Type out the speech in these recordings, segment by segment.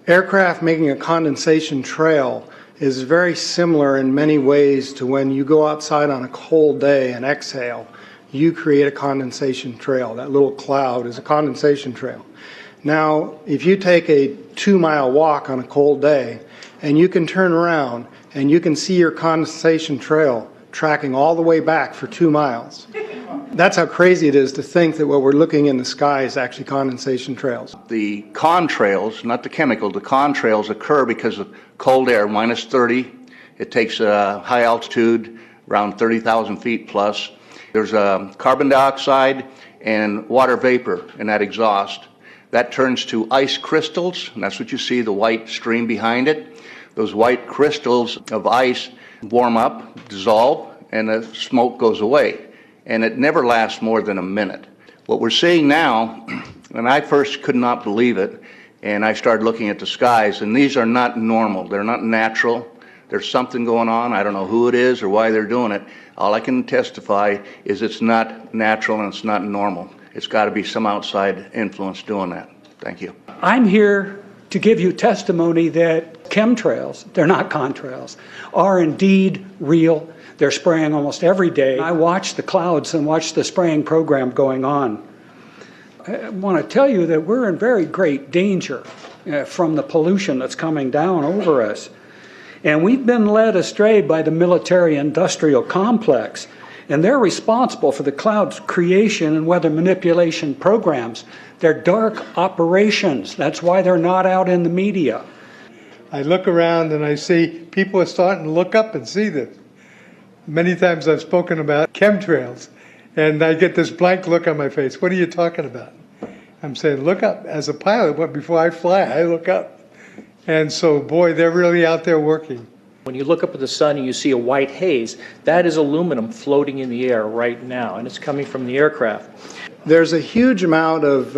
Aircraft making a condensation trail is very similar in many ways to when you go outside on a cold day and exhale. You create a condensation trail. That little cloud is a condensation trail. Now, if you take a 2-mile walk on a cold day and you can turn around and you can see your condensation trail tracking all the way back for 2 miles. That's how crazy it is to think that what we're looking in the sky is actually condensation trails. The contrails, not the chemical, the contrails occur because of cold air, minus 30. It takes high altitude, around 30,000 feet plus. There's carbon dioxide and water vapor in that exhaust. That turns to ice crystals, and that's what you see, the white stream behind it. Those white crystals of ice warm up, dissolve, and the smoke goes away. And it never lasts more than a minute. What we're seeing now, and I first could not believe it, and I started looking at the skies, and these are not normal. They're not natural. There's something going on. I don't know who it is or why they're doing it. All I can testify is it's not natural and it's not normal. It's got to be some outside influence doing that. Thank you. I'm here to give you testimony that chemtrails, they're not contrails, are indeed real. They're spraying almost every day. I watch the clouds and watch the spraying program going on. I want to tell you that we're in very great danger from the pollution that's coming down over us. And we've been led astray by the military-industrial complex, and they're responsible for the cloud's creation and weather manipulation programs. They're dark operations. That's why they're not out in the media. I look around and I see people are starting to look up and see this. Many times I've spoken about chemtrails, and I get this blank look on my face. What are you talking about? I'm saying, look up. As a pilot, before I fly, I look up. And so, boy, they're really out there working. When you look up at the sun and you see a white haze, that is aluminum floating in the air right now, and it's coming from the aircraft. There's a huge amount of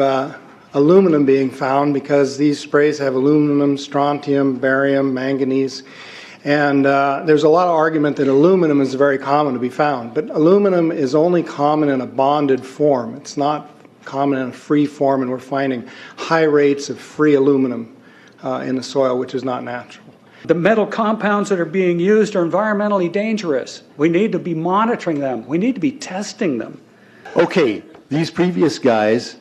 aluminum being found because these sprays have aluminum, strontium, barium, manganese. And there's a lot of argument that aluminum is very common to be found, but aluminum is only common in a bonded form. It's not common in a free form, and we're finding high rates of free aluminum in the soil, which is not natural. The metal compounds that are being used are environmentally dangerous. We need to be monitoring them. We need to be testing them. Okay, these previous guys,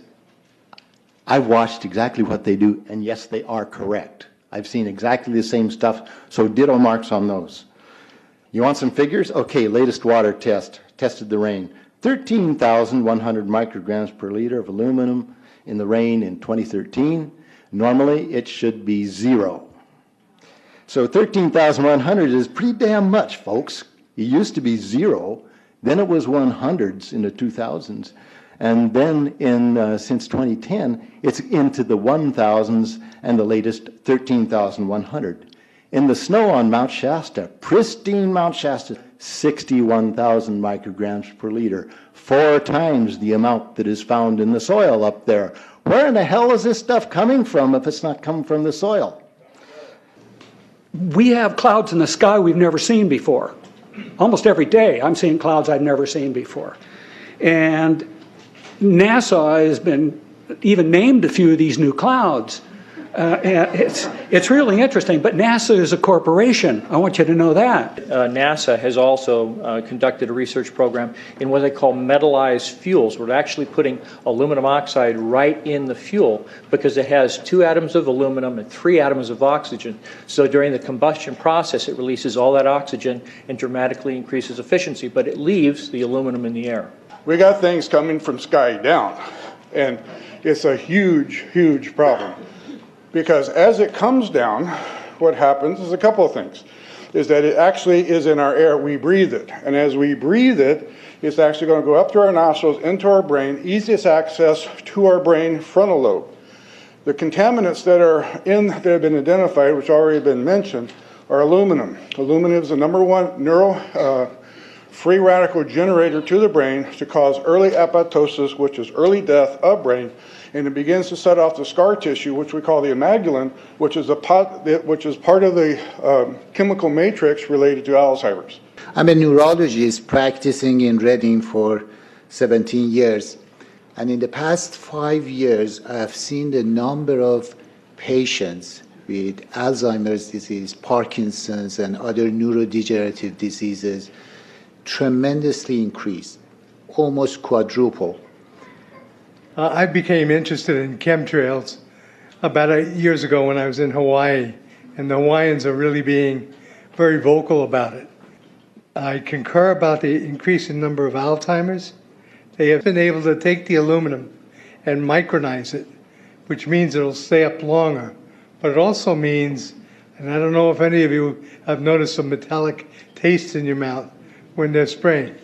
I've watched exactly what they do, and yes, they are correct. I've seen exactly the same stuff, so ditto marks on those. You want some figures? Okay, latest water test, tested the rain. 13,100 micrograms per liter of aluminum in the rain in 2013. Normally, it should be 0. So 13,100 is pretty damn much, folks. It used to be 0, then it was 100s in the 2000s. And then since 2010, it's into the 1,000s and the latest 13,100. In the snow on Mount Shasta, pristine Mount Shasta, 61,000 micrograms per liter, 4 times the amount that is found in the soil up there. Where in the hell is this stuff coming from if it's not coming from the soil? We have clouds in the sky we've never seen before. Almost every day I'm seeing clouds I've never seen before. And NASA has been even named a few of these new clouds. It's really interesting, but NASA is a corporation. I want you to know that. NASA has also conducted a research program in what they call metallized fuels. We're actually putting aluminum oxide right in the fuel because it has 2 atoms of aluminum and 3 atoms of oxygen. So during the combustion process, it releases all that oxygen and dramatically increases efficiency, but it leaves the aluminum in the air. We got things coming from sky down, and it's a huge, huge problem. Because as it comes down, what happens is a couple of things. Is that it actually is in our air, we breathe it. And as we breathe it, it's actually going to go up through our nostrils, into our brain, easiest access to our brain frontal lobe. The contaminants that have been identified, which already been mentioned, are aluminum. Aluminum is the #1 free radical generator to the brain to cause early apoptosis, which is early death of brain, and it begins to set off the scar tissue, which we call the amygdalin, which is part of the chemical matrix related to Alzheimer's. I'm a neurologist practicing in Reading for 17 years, and in the past 5 years, I have seen the number of patients with Alzheimer's disease, Parkinson's, and other neurodegenerative diseases tremendously increased, almost quadruple. I became interested in chemtrails about 8 years ago when I was in Hawaii, and the Hawaiians are really being very vocal about it. I concur about the increasing number of Alzheimer's. They have been able to take the aluminum and micronize it, which means it'll stay up longer. But it also means, and I don't know if any of you have noticed a metallic taste in your mouth when they're spraying,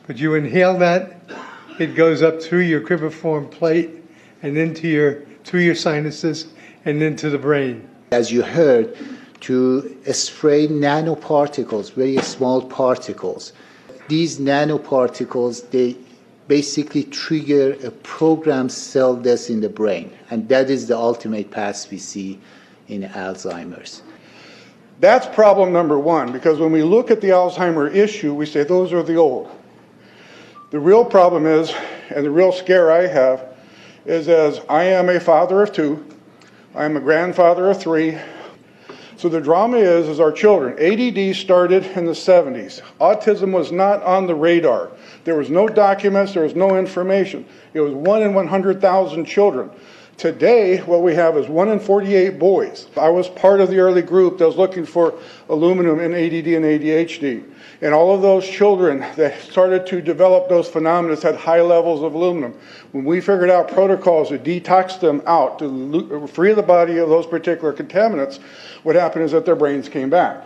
but you inhale that, it goes up through your cribriform plate and through your sinuses and into the brain. As you heard, to spray nanoparticles, very small particles. These nanoparticles, they basically trigger a programmed cell death in the brain, and that is the ultimate path we see in Alzheimer's. That's problem number one, because when we look at the Alzheimer issue, we say those are the old. The real problem is, and the real scare I have, is as I am a father of 2, I'm a grandfather of 3. So the drama is our children. ADD started in the 70s. Autism was not on the radar. There was no documents, there was no information. It was 1 in 100,000 children. Today, what we have is 1 in 48 boys. I was part of the early group that was looking for aluminum in ADD and ADHD. And all of those children that started to develop those phenomena had high levels of aluminum. When we figured out protocols to detox them out, to free the body of those particular contaminants, what happened is that their brains came back.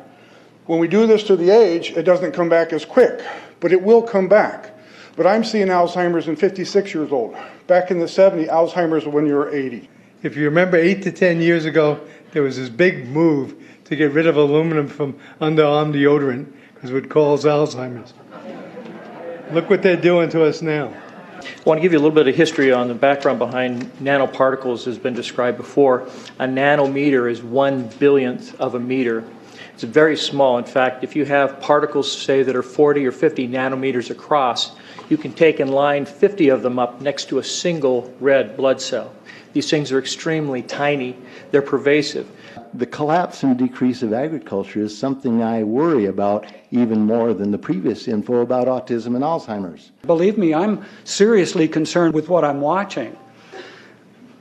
When we do this to the age, it doesn't come back as quick, but it will come back. But I'm seeing Alzheimer's in 56 years old. Back in the 70s, Alzheimer's when you were 80. If you remember 8 to 10 years ago, there was this big move to get rid of aluminum from underarm deodorant because it would cause Alzheimer's. Look what they're doing to us now. I want to give you a little bit of history on the background behind nanoparticles has been described before. A nanometer is 1/1000th of a meter. It's very small. In fact, if you have particles, say, that are 40 or 50 nanometers across, you can take and line 50 of them up next to a single red blood cell. These things are extremely tiny. They're pervasive. The collapse and decrease of agriculture is something I worry about even more than the previous info about autism and Alzheimer's. Believe me, I'm seriously concerned with what I'm watching.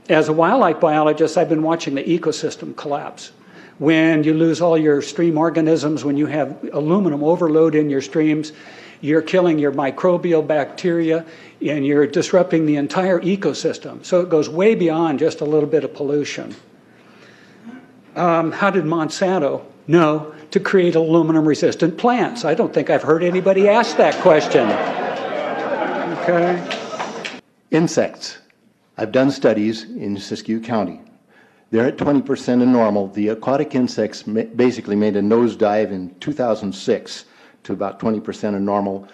As a wildlife biologist, I've been watching the ecosystem collapse. When you lose all your stream organisms, when you have aluminum overload in your streams, you're killing your microbial bacteria and you're disrupting the entire ecosystem. So it goes way beyond just a little bit of pollution. How did Monsanto know to create aluminum-resistant plants? I don't think I've heard anybody ask that question. Okay. Insects. I've done studies in Siskiyou County. They're at 20% of normal. The aquatic insects basically made a nosedive in 2006 to about 20% of normal.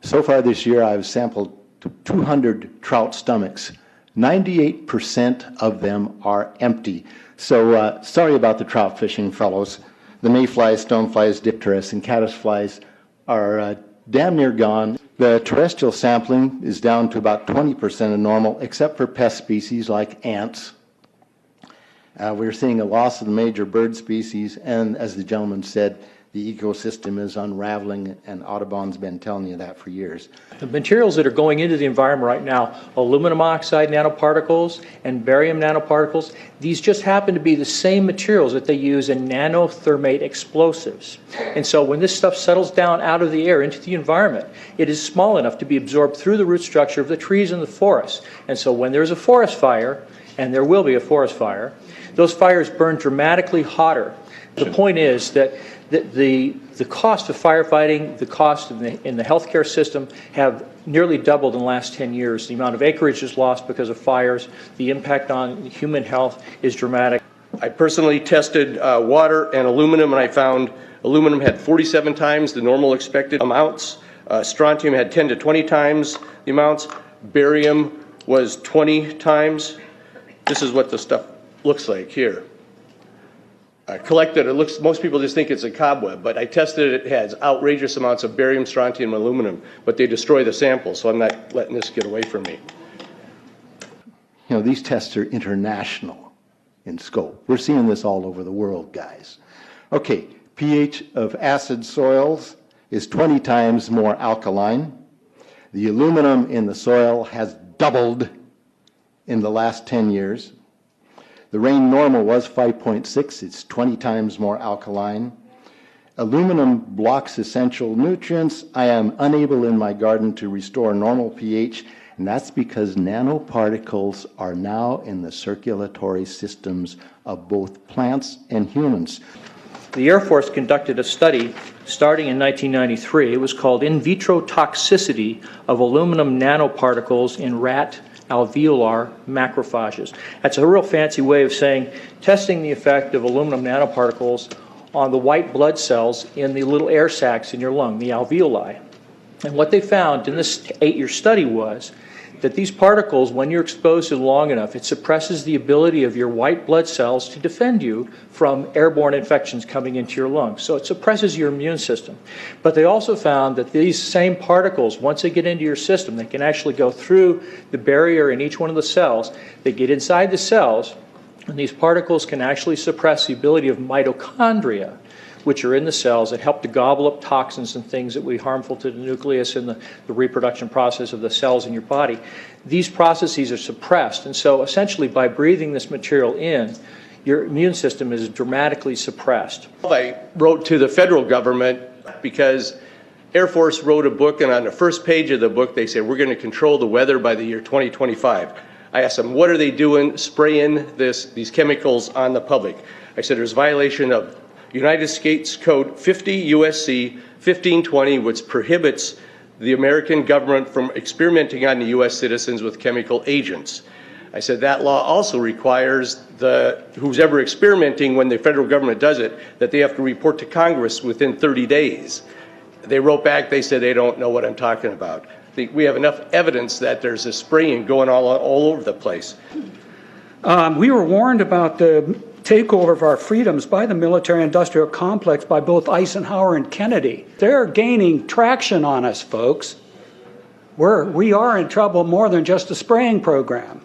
So far this year, I've sampled 200 trout stomachs. 98% of them are empty. So sorry about the trout fishing, fellows. The mayflies, stoneflies, dipterus, and caddisflies are damn near gone. The terrestrial sampling is down to about 20% of normal, except for pest species like ants. We're seeing a loss of the major bird species, and as the gentleman said, the ecosystem is unraveling, and Audubon's been telling you that for years. The materials that are going into the environment right now, aluminum oxide nanoparticles and barium nanoparticles, these just happen to be the same materials that they use in nanothermate explosives. And so when this stuff settles down out of the air into the environment, it is small enough to be absorbed through the root structure of the trees in the forest. And so when there's a forest fire, and there will be a forest fire, those fires burn dramatically hotter. The point is that the cost of firefighting, the cost in the healthcare system have nearly doubled in the last 10 years. The amount of acreage is lost because of fires. The impact on human health is dramatic. I personally tested water and aluminum, and I found aluminum had 47 times the normal expected amounts. Strontium had 10 to 20 times the amounts. Barium was 20 times. This is what the stuff looks like here. Collected, it looks, most people just think it's a cobweb, but I tested it. It has outrageous amounts of barium, strontium, and aluminum, but they destroy the sample, so I'm not letting this get away from me. You know, these tests are international. in scope. We're seeing this all over the world, guys. Okay, pH of acid soils is 20 times more alkaline. The aluminum in the soil has doubled in the last 10 years. The rain normal was 5.6. It's 20 times more alkaline. Aluminum blocks essential nutrients. I am unable in my garden to restore normal pH, and that's because nanoparticles are now in the circulatory systems of both plants and humans. The Air Force conducted a study starting in 1993. It was called In Vitro Toxicity of Aluminum Nanoparticles in Rat Alveolar Macrophages. That's a real fancy way of saying testing the effect of aluminum nanoparticles on the white blood cells in the little air sacs in your lung, the alveoli. And what they found in this 8-year study was that these particles, when you're exposed to them long enough, it suppresses the ability of your white blood cells to defend you from airborne infections coming into your lungs. So it suppresses your immune system. But they also found that these same particles, once they get into your system, they can actually go through the barrier in each one of the cells. They get inside the cells, and these particles can actually suppress the ability of mitochondria, which are in the cells that help to gobble up toxins and things that would be harmful to the nucleus and the reproduction process of the cells in your body. These processes are suppressed, and so essentially by breathing this material in, your immune system is dramatically suppressed. I wrote to the federal government because Air Force wrote a book, and on the first page of the book they said, we're going to control the weather by the year 2025. I asked them, what are they doing spraying these chemicals on the public? I said, there's violation of United States Code 50 USC 1520, which prohibits the American government from experimenting on the U.S. citizens with chemical agents. I said that law also requires who's ever experimenting, when the federal government does it, that they have to report to Congress within 30 days. They wrote back, they said they don't know what I'm talking about. We have enough evidence that there's a spraying going all over the place. We were warned about the takeover of our freedoms by the military-industrial complex by both Eisenhower and Kennedy. They're gaining traction on us, folks. We are in trouble more than just a spraying program.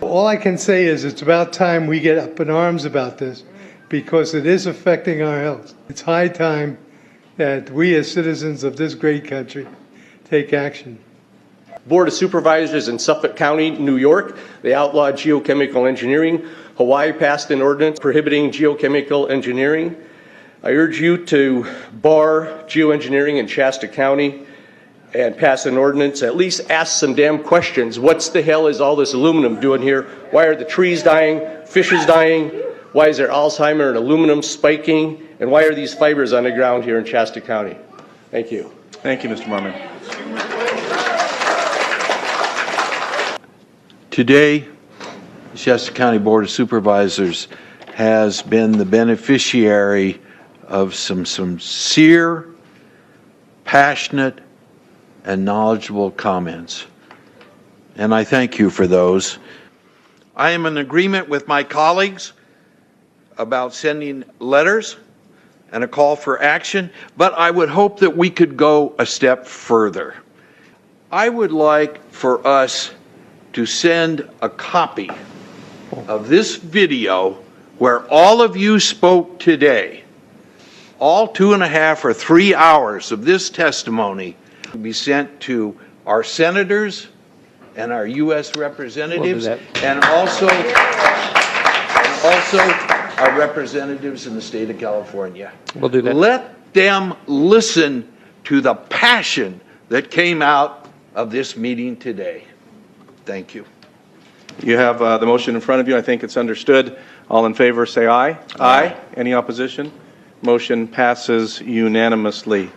All I can say is it's about time we get up in arms about this, because it is affecting our health. It's high time that we as citizens of this great country take action. Board of Supervisors in Suffolk County, New York, they outlawed geochemical engineering. Hawaii passed an ordinance prohibiting geochemical engineering. I urge you to bar geoengineering in Shasta County and pass an ordinance. At least ask some damn questions. What the hell is all this aluminum doing here? Why are the trees dying, fishes dying? Why is there Alzheimer and aluminum spiking? And why are these fibers on the ground here in Shasta County? Thank you. Thank you, Mr. Marmon. Today, the Shasta County Board of Supervisors has been the beneficiary of some sincere, passionate, and knowledgeable comments. And I thank you for those. I am in agreement with my colleagues about sending letters and a call for action, but I would hope that we could go a step further. I would like for us to send a copy of this video where all of you spoke today, all 2.5 or 3 hours of this testimony, to be sent to our senators and our U.S. representatives, and also our representatives in the state of California. We'll do that. Let them listen to the passion that came out of this meeting today. Thank you. You have the motion in front of you. I think it's understood. All in favor say aye. Aye. Any opposition? Motion passes unanimously.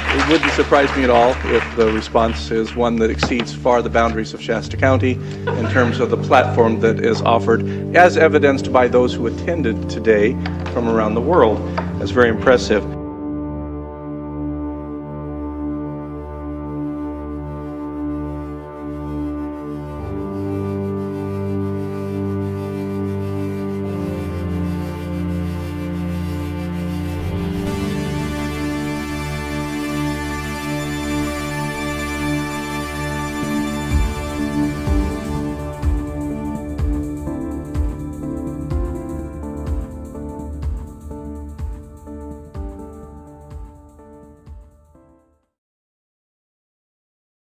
It wouldn't surprise me at all if the response is one that exceeds far the boundaries of Shasta County in terms of the platform that is offered, as evidenced by those who attended today from around the world. That's very impressive.